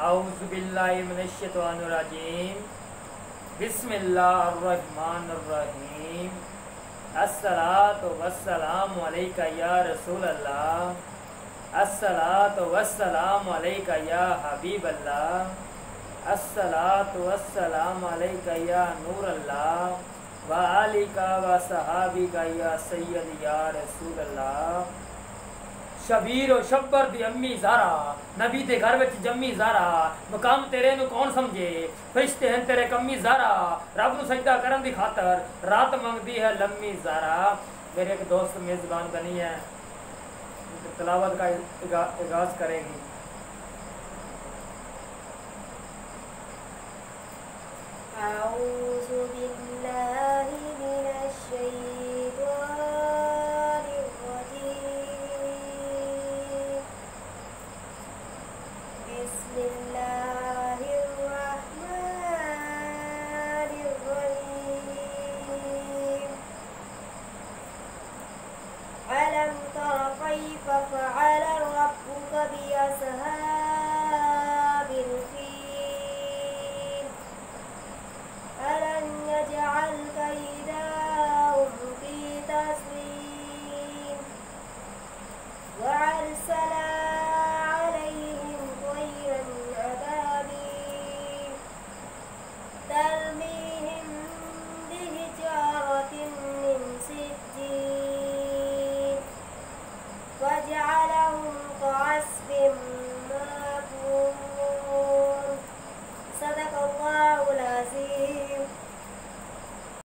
اعوذ باللہ من الشیطان الرجیم بسم اللہ الرحمن الرحیم الصلاۃ والسلام علیک یا رسول اللہ الصلاۃ والسلام علیک یا حبیب اللہ الصلاۃ والسلام علیک یا نور اللہ وآلک وصحابک یا سید یا رسول اللہ۔ شبیر و شبر دی امی زارا نبی دے گھر وچ جمی زارا مقام تیرے نو کون سمجھے فرشتے ہیں تیرے کمی زارا رب نو سجدہ کرن دی خاطر رات منگدی ہے لمی زارا۔ میرے ایک دوست میزبان بنی ہے تلاوت کا آغاز کرے گی۔ اعوذ باللہ من الشیطان بسم اللہ الرحمن الرحیم ألم تر كيف فعل ربك بأصحاب الفيل ألم يجعل كيدهم في تضليل وأرسل ترميهم بحجارة من سجيل فجعلهم كعصف